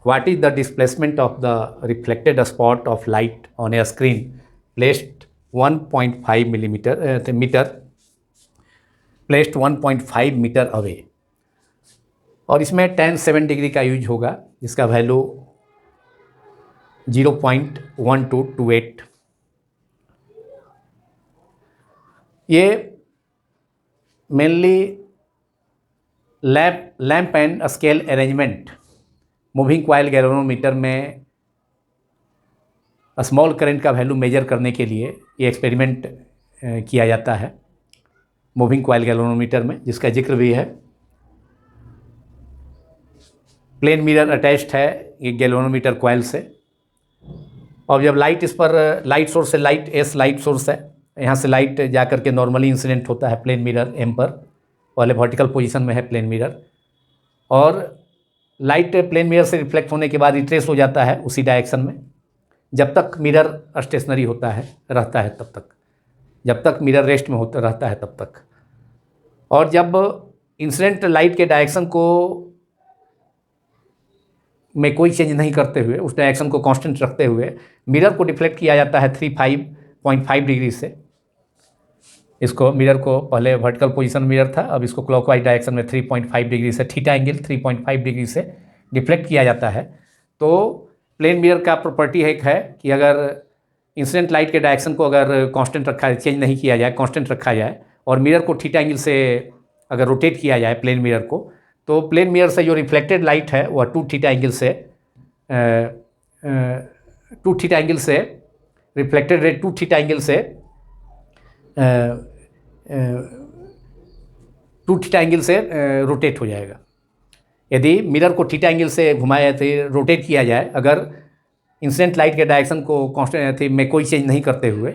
What is the displacement of the reflected spot of light on a screen placed 1.5 meter placed 1.5 metre away, और इसमें tan 7 डिग्री का यूज होगा जिसका वैल्यू 0.1228. ये mainly lamp and scale arrangement moving coil galvanometer में स्मॉल करंट का वैल्यू मेजर करने के लिए ये एक्सपेरिमेंट किया जाता है मूविंग कॉइल गैल्वेनोमीटर में, जिसका जिक्र भी है. प्लेन मिरर अटैच्ड है ये गैल्वेनोमीटर कॉइल से, और जब लाइट इस पर लाइट सोर्स है, लाइट सोर्स है, यहाँ से लाइट जा कर के नॉर्मली इंसिडेंट होता है प्लेन मिरर M पर, पहले वर्टिकल पोजीशन में है प्लेन मिरर, और लाइट प्लेन मिरर से रिफ्लेक्ट होने के बाद रिट्रेस हो जाता है उसी डायरेक्शन में जब तक मिरर स्टेशनरी रहता है तब तक, जब तक मिरर रेस्ट में रहता है तब तक. और जब इंसिडेंट लाइट के डायरेक्शन को में कोई चेंज नहीं करते हुए, उस डायरेक्शन को कांस्टेंट रखते हुए मिरर को डिफ्लेक्ट किया जाता है 35.5 डिग्री से. इसको मिरर को पहले वर्टिकल पोजीशन मिरर था, अब इसको क्लॉकवाइज डायरेक्शन में 3.5 डिग्री से थीटा एंगल 3.5 डिग्री से डिफ्लेक्ट किया जाता है. तो प्लेन मिरर का प्रॉपर्टी एक है कि अगर इंसिडेंट लाइट के डायरेक्शन को अगर कांस्टेंट रखा चेंज नहीं किया जाए, कांस्टेंट रखा जाए, और मिरर को थीटा एंगल से अगर रोटेट किया जाए प्लेन मिरर को, तो प्लेन मिरर से जो रिफ्लेक्टेड लाइट है वह 2 थीटा एंगल से रिफ्लेक्टेड रे 2 थीटा एंगल से 2 थीटा एंगल से रोटेट हो जाएगा. यदि मिरर को थीटा एंगल से घुमाया तो रोटेट किया जाए, अगर इंसिडेंट लाइट के डायरेक्शन को कांस्टेंट में कोई चेंज नहीं करते हुए,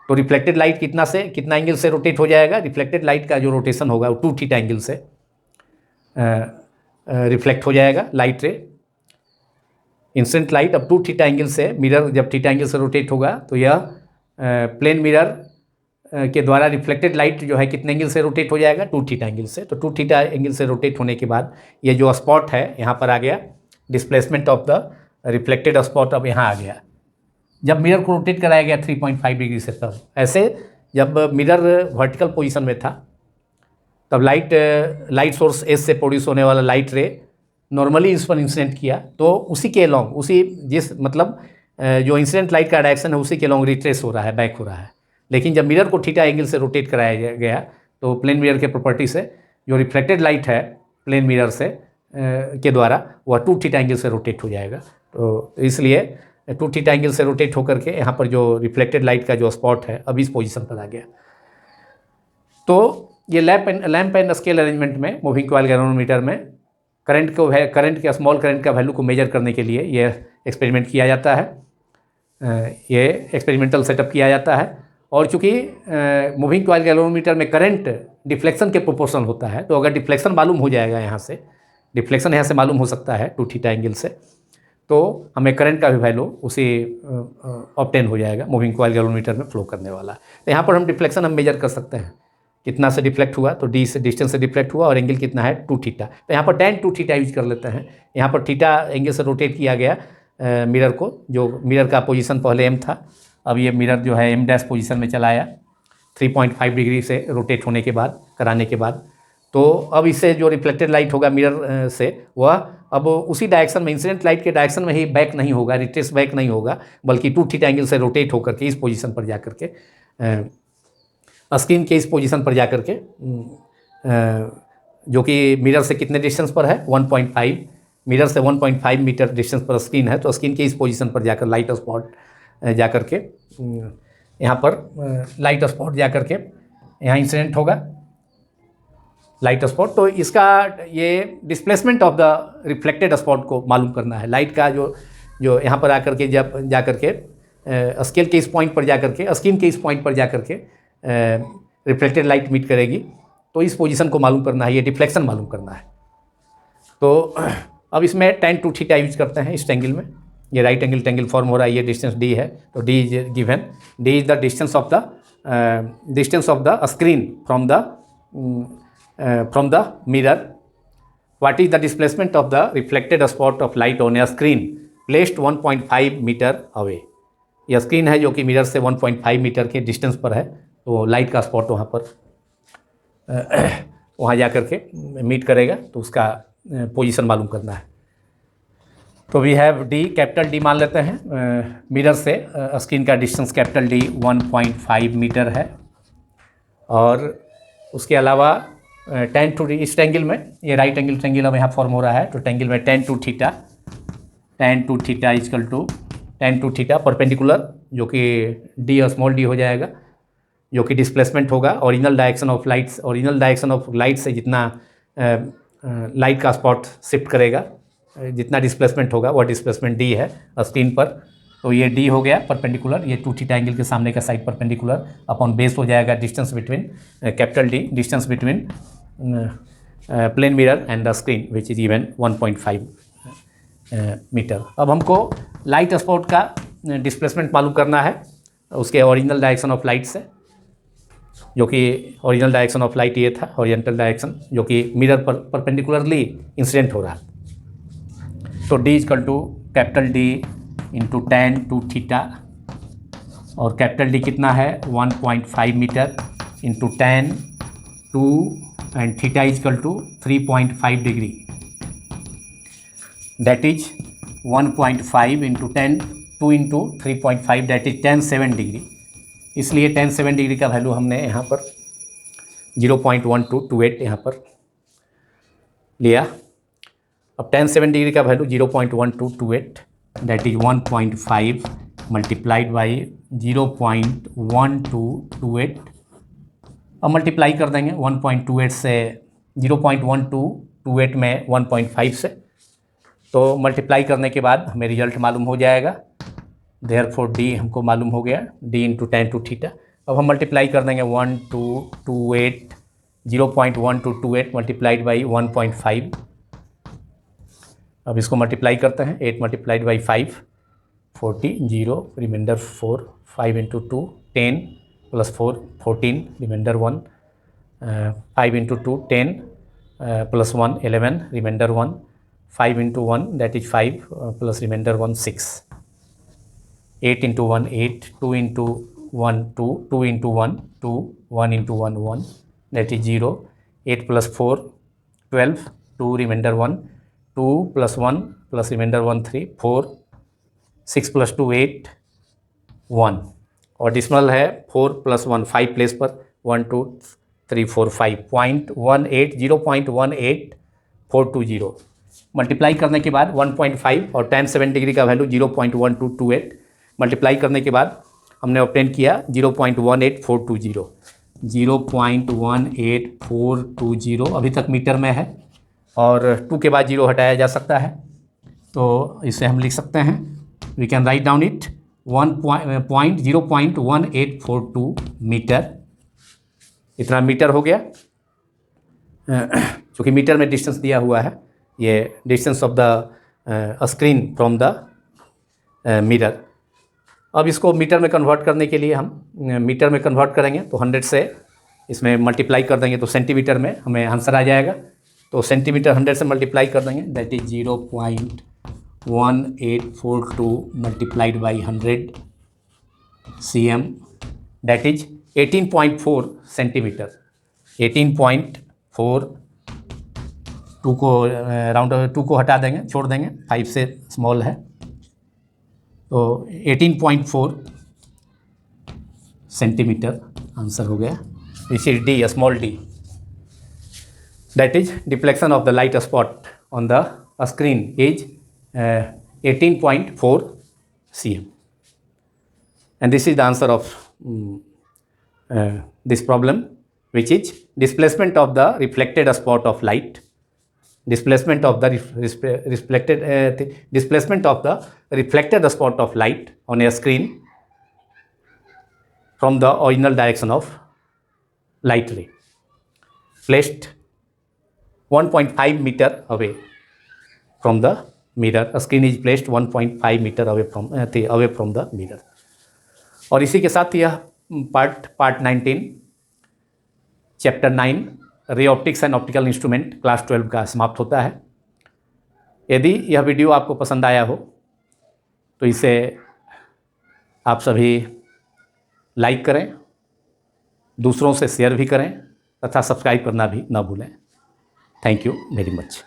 तो रिफ्लेक्टेड लाइट कितना एंगल से रोटेट हो जाएगा. रिफ्लेक्टेड लाइट का जो रोटेशन होगा वो 2 थीटा एंगल से रिफ्लेक्ट हो जाएगा लाइट रे. इंसिडेंट लाइट अब 2 थीटा एंगल से, मिरर जब थीटा एंगल से रोटेट होगा तो यह प्लेन मिरर के द्वारा रिफ्लेक्टेड लाइट जो है कितने एंगल से रोटेट हो जाएगा, 2 थीटा एंगल से. तो 2 थीटा एंगल से रोटेट होने के बाद ये जो स्पॉट है यहाँ पर आ गया, displacement of the reflected spot अब यहाँ आ गया जब मिरर को रोटेट कराया गया 3.5 डिग्री से. तब ऐसे जब मिरर वर्टिकल पोजीशन में था तब लाइट सोर्स एस से प्रोड्यूस होने वाला लाइट रे नॉर्मली इस पर इंसिडेंट किया, तो उसी के लॉन्ग जो इंसिडेंट लाइट का डायरेक्शन है उसी के लॉन्ग रिट्रेस हो रहा है, बैक हो रहा है. लेकिन जब मिरर को थीटा एंगल से रोटेट कराया गया तो प्लेन मिरर के प्रॉपर्टी से जो रिफ्लेक्टेड लाइट है प्लेन मिरर से के द्वारा वह 2 थीटा एंगल से रोटेट हो जाएगा. तो इसलिए 2 थीटा एंगल से रोटेट होकर के यहाँ पर जो रिफ्लेक्टेड लाइट का जो स्पॉट है अभी इस पोजीशन पर आ गया. तो ये लैम्प एंड स्केल अरेंजमेंट में मूविंग कॉइल गैल्वेनोमीटर में करंट के स्मॉल करंट का वैल्यू को मेजर करने के लिए ये एक्सपेरिमेंट किया जाता है, ये एक्सपेरिमेंटल सेटअप किया जाता है. और चूँकि मूविंग कॉइल गैल्वेनोमीटर में करंट डिफ्लेक्शन के प्रोपोर्शनल होता है, तो अगर डिफ्लेक्शन मालूम हो जाएगा, यहाँ से डिफ्लेक्शन यहाँ से मालूम हो सकता है 2 थीटा एंगल से, तो हमें करंट का भी वैल्यू उसी ऑब्टेन हो जाएगा मूविंग कॉइल गैल्वेनोमीटर में फ्लो करने वाला। तो यहाँ पर हम डिफ्लेक्शन हम मेजर कर सकते हैं, कितना से डिफ्लेक्ट हुआ, तो डी से डिस्टेंस से डिफ्लेक्ट हुआ और एंगल कितना है 2 थीटा। तो यहाँ पर tan 2 थीटा यूज कर लेते हैं। यहाँ पर थीटा एंगल से रोटेट किया गया मिरर को, जो मिरर का पोजीशन पहले m था, अब ये मिरर जो है m डैश पोजीशन में चला आया 3.5 डिग्री से रोटेट होने के बाद, कराने के बाद। तो अब इससे जो रिफ्लेक्टेड लाइट होगा मिरर से, वह अब उसी डायरेक्शन में, इंसिडेंट लाइट के डायरेक्शन में ही बैक नहीं होगा, रिट्रेस बैक नहीं होगा, बल्कि 2 थीटा एंगल से रोटेट होकर के इस पोजीशन पर जा कर के स्क्रीन के इस पोजीशन पर जा कर के, जो कि मिरर से कितने डिस्टेंस पर है 1.5, मिरर से 1.5 मीटर डिस्टेंस पर स्क्रीन है। तो स्क्रीन के इस पोजीशन पर जाकर लाइट स्पॉट जा कर के यहाँ पर लाइट स्पॉट जा कर के यहाँ इंसिडेंट होगा लाइट स्पॉट। तो इसका ये displacement of the reflected spot को मालूम करना है। लाइट का जो यहाँ पर आकर के जब जा कर के स्केल के इस पॉइंट पर जा कर के, स्क्रीन के इस पॉइंट पर जा कर के रिफ्लेक्टेड लाइट मीट करेगी, तो इस पोजीशन को मालूम करना है, ये डिफ्लेक्शन मालूम करना है। तो अब इसमें tan 2 थीटा यूज करते हैं इस एंगल में। ये राइट एंगल टेंगल फॉर्म हो रहा है, ये डिस्टेंस d है, तो d is given, d is the distance of the screen from the mirror. What is the displacement of the reflected spot of light on a screen placed 1.5 metre away? यह स्क्रीन है जो कि मिरर से 1.5 मीटर के डिस्टेंस पर है, तो लाइट का स्पॉट वहाँ पर वहाँ जा कर के मीट करेगा, तो उसका पोजीशन मालूम करना है। तो we have D, capital D मान लेते हैं, मिरर से स्क्रीन का डिस्टेंस कैपिटल डी 1.5 मीटर है। और उसके अलावा tan 2 इस एंगल में, ये राइट एंगल ट्रेंगल अब यहाँ फॉर्म हो रहा है, तो टेंगल में tan 2 theta is equal to tan 2 theta perpendicular, जो कि डी और स्मॉल डी हो जाएगा, जो कि डिस्प्लेसमेंट होगा ओरिजिनल डायरेक्शन ऑफ लाइट से जितना लाइट का स्पॉट शिफ्ट करेगा, जितना डिस्प्लेसमेंट होगा वह डिस्प्लेसमेंट डी है स्क्रीन पर। तो ये डी हो गया परपेंडिकुलर, ये 2 थीटा एंगल के सामने का साइड परपेंडिकुलर अपॉन बेस हो जाएगा distance between capital D, distance between plane mirror and the screen which is even 1.5 metre. अब हमको लाइट स्पॉट का डिस्प्लेसमेंट मालूम करना है उसके ओरिजिनल डायरेक्शन ऑफ लाइट से, जो कि ओरिजिनल डायरेक्शन ऑफ लाइट ये था, ओरिएंटल डायरेक्शन, जो कि मिरर पर परपेंडिकुलरली इंसिडेंट हो रहा है। तो D is equal to capital D into tan 2 theta, और कैपिटल डी कितना है 1.5 metre into tan 2 and theta is equal to 3.5 degree, that is 1.5 into tan 2 into 3.5 that is tan 7 degree. इसलिए tan 7 डिग्री का वैल्यू हमने यहाँ पर 0.1228 यहाँ पर लिया। अब tan 7 डिग्री का value 0.1228 that is 1.5 multiplied by 0.1228। अब मल्टीप्लाई कर देंगे 1.28 से 0.1228 में 1.5 से, तो मल्टीप्लाई करने के बाद हमें रिजल्ट मालूम हो जाएगा। देयरफॉर डी हमको मालूम हो गया, डी इंटू tan 2 थीटा। अब हम मल्टीप्लाई कर देंगे 0.1228 मल्टीप्लाइड बाई 1.5। अब इसको मल्टीप्लाई करते हैं, 8 multiplied by 5 40, 0 remainder 4, 5 into 2 10 plus 4 14 remainder 1, 5 into 2 10 plus 1 11 remainder 1, 5 into 1 that is 5 plus remainder 1 6, 8 into 1 8, 2 into 1 2, 2 into 1 2, 1 into 1 1 that is 0, 8 plus 4 12, 2 remainder 1, 2 plus 1 plus remainder 1 3, 4, 6 plus 2 8 1, और डिसमल है 4 प्लस 1 5 प्लेस पर 1 2 3 4 5 0.18420 मल्टीप्लाई करने के बाद 1.5 और tan 7 डिग्री का वैल्यू 0.1228 मल्टीप्लाई करने के बाद हमने ऑब्टेन किया 0.18420 अभी तक मीटर में है, और 2 के बाद 0 हटाया जा सकता है, तो इसे हम लिख सकते हैं, we can write down it 0.1842 metre. इतना मीटर हो गया, क्योंकि मीटर में डिस्टेंस दिया हुआ है, ये distance of the screen from the mirror. अब इसको मीटर में कन्वर्ट करने के लिए हम मीटर में कन्वर्ट करेंगे तो 100 से इसमें मल्टीप्लाई कर देंगे तो सेंटीमीटर में हमें आंसर आ जाएगा। तो सेंटीमीटर 100 से मल्टीप्लाई कर देंगे, that is 0.1842 multiplied by 100 cm, that is 18.4 centimetre. 18.4, 2 को राउंड 2 को हटा देंगे, छोड़ देंगे, 5 से स्मॉल है तो 18.4 सेंटीमीटर आंसर हो गया। Which is D, small D, that is deflection of the light spot on the screen is 18.4 cm, and this is the answer of this problem, which is displacement of the reflected spot of light, displacement of the reflected spot of light on a screen from the original direction of light ray, placed 1.5 meter away from the mirror. A screen is placed 1.5 meter away from the mirror. और इसी के साथ यह part 19 chapter 9 ray optics and optical instrument class 12 का समाप्त होता है। यदि यह वीडियो आपको पसंद आया हो तो इसे आप सभी लाइक करें, दूसरों से शेयर भी करें तथा सब्सक्राइब करना भी ना भूलें। Thank you very much.